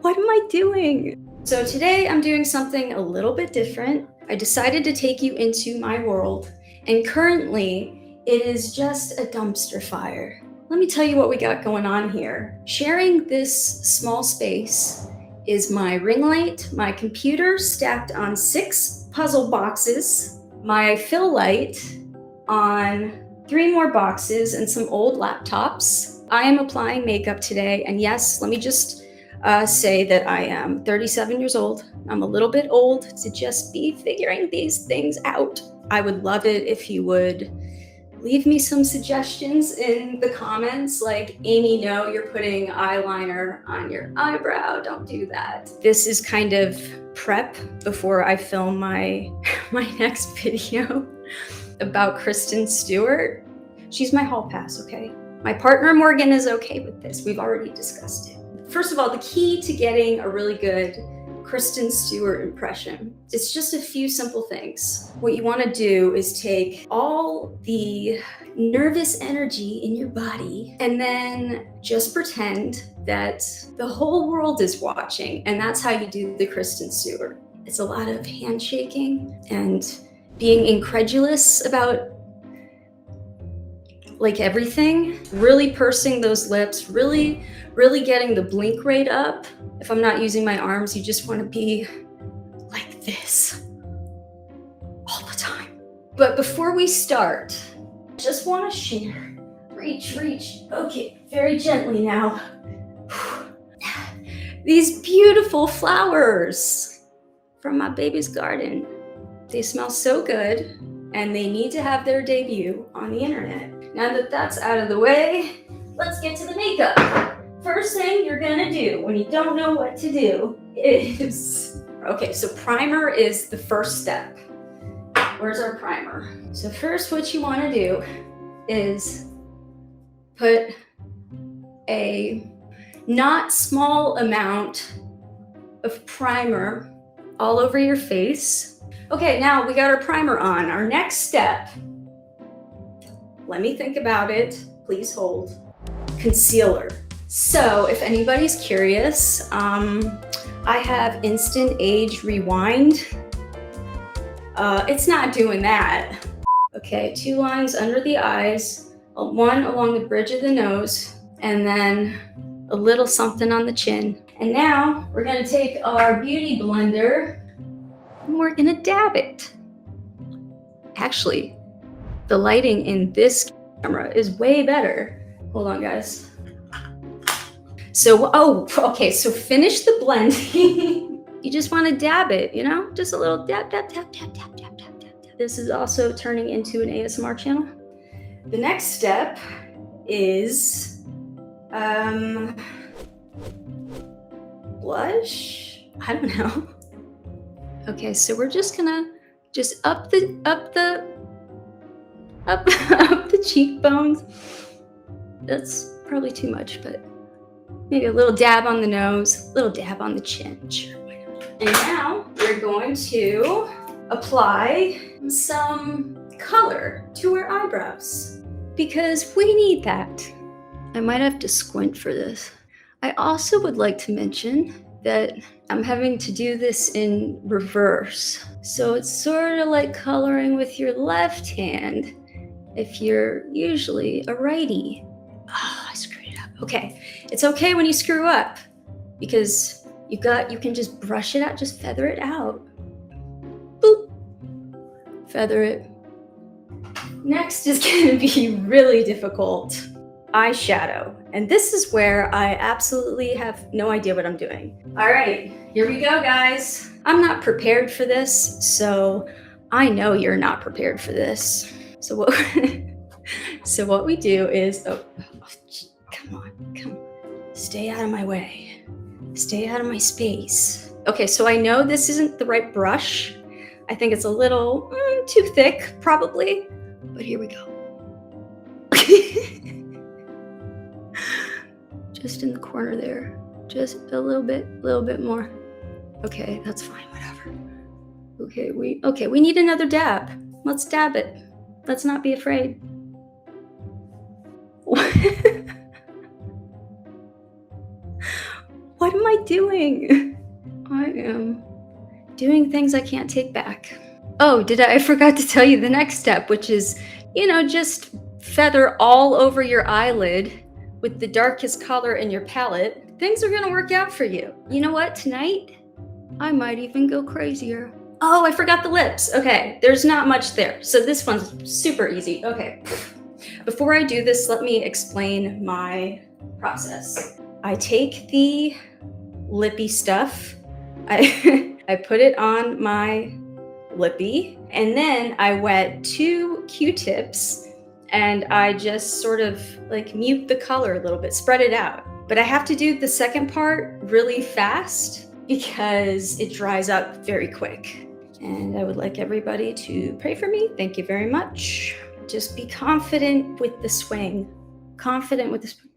What am I doing? So today I'm doing something a little bit different. I decided to take you into my world, and currently it is just a dumpster fire. Let me tell you what we got going on here. Sharing this small space is my ring light, my computer stacked on 6 puzzle boxes, my fill light on 3 more boxes, and some old laptops. I am applying makeup today, and yes, let me just say that I am 37 years old. I'm a little bit old to just be figuring these things out. I would love it if you would leave me some suggestions in the comments, like, Amy, no, you're putting eyeliner on your eyebrow. Don't do that. This is kind of prep before I film my next video about Kristen Stewart. She's my hall pass, okay? My partner Morgan is okay with this. We've already discussed it. First of all, the key to getting a really good Kristen Stewart impression, it's just a few simple things. What you want to do is take all the nervous energy in your body and then just pretend that the whole world is watching. And that's how you do the Kristen Stewart. It's a lot of handshaking and being incredulous about like everything, really pursing those lips, really getting the blink rate up. If I'm not using my arms, you just want to be like this all the time. But before we start, I just want to share. Reach. Okay, very gently now. These beautiful flowers from my baby's garden. They smell so good, and they need to have their debut on the internet. Now that that's out of the way, let's get to the makeup. First thing you're gonna do when you don't know what to do is, okay, so primer is the first step. Where's our primer? So first what you wanna do is put a not small amount of primer all over your face. Okay, now we got our primer on. Our next step, let me think about it, please hold. Concealer. So if anybody's curious, I have Instant Age Rewind. It's not doing that. Okay, 2 lines under the eyes, 1 along the bridge of the nose, and then a little something on the chin. And now we're gonna take our beauty blender and we're gonna dab it. Actually, the lighting in this camera is way better. Hold on, guys. So, okay, so finish the blending. You just want to dab it, you know? Just a little dab. This is also turning into an ASMR channel. The next step is blush? I don't know. Okay, so we're just gonna up the cheekbones. That's probably too much, but maybe a little dab on the nose, a little dab on the chin. Sure. And now we're going to apply some color to our eyebrows because we need that. I might have to squint for this. I also would like to mention that I'm having to do this in reverse. So it's sort of like coloring with your left hand if you're usually a righty. Oh, I screwed it up. Okay, it's okay when you screw up because you can just brush it out, just feather it out. Boop, feather it. Next is gonna be really difficult, eyeshadow. And this is where I absolutely have no idea what I'm doing. All right, here we go, guys. I'm not prepared for this, so I know you're not prepared for this. So what we do is, come on, stay out of my way. Stay out of my space. Okay, so I know this isn't the right brush. I think it's a little too thick, probably, but here we go. Just in the corner there, just a little bit more. Okay, that's fine, whatever. Okay, we need another dab. Let's dab it. Let's not be afraid. What What am I doing? I am doing things I can't take back. Oh, I forgot to tell you the next step, which is, just feather all over your eyelid with the darkest color in your palette. Things are gonna work out for you. You know what? Tonight, I might even go crazier. Oh, I forgot the lips. Okay, there's not much there. So this one's super easy. Okay. Before I do this, let me explain my process. I take the lippy stuff, I put it on my lippy, and then I wet 2 Q-tips and I just sort of like mute the color a little bit, spread it out. But I have to do the second part really fast because it dries up very quick. And I would like everybody to pray for me. Thank you very much. Just be confident with the swing. Confident with the swing.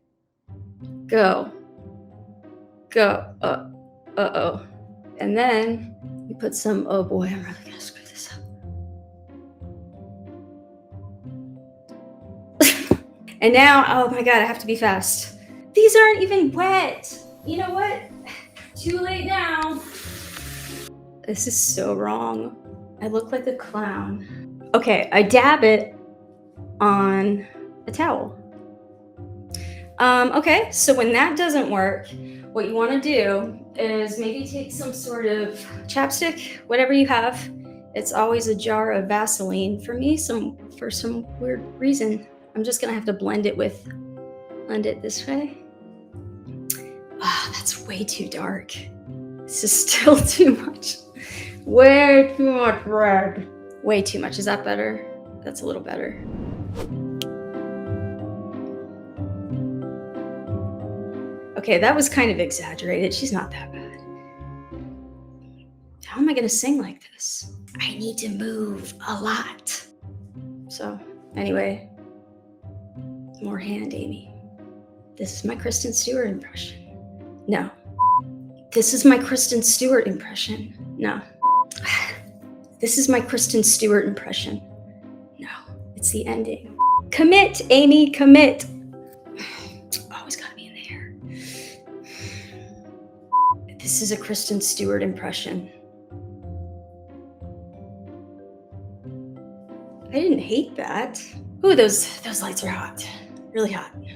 Go. Go. Uh-oh. And then you put some, oh boy, I'm really gonna screw this up. And now, oh my God, I have to be fast. These aren't even wet. You know what? Too late now. This is so wrong. I look like a clown. Okay, I dab it on a towel. Okay, so when that doesn't work, what you want to do is maybe take some sort of chapstick, whatever you have. It's always a jar of Vaseline. For me, for some weird reason, I'm just gonna have to blend it this way. Ah, that's way too dark. This is still too much. Way too much red. Way too much. Is that better? That's a little better. Okay, that was kind of exaggerated. She's not that bad. How am I gonna sing like this? I need to move a lot. So, anyway, more hand, Amy. This is my Kristen Stewart impression. No. This is my Kristen Stewart impression. No. This is my Kristen Stewart impression. No. It's the ending. Commit, Amy, commit. Always gotta be in the hair. This is a Kristen Stewart impression. I didn't hate that. Ooh, those lights are hot. Really hot.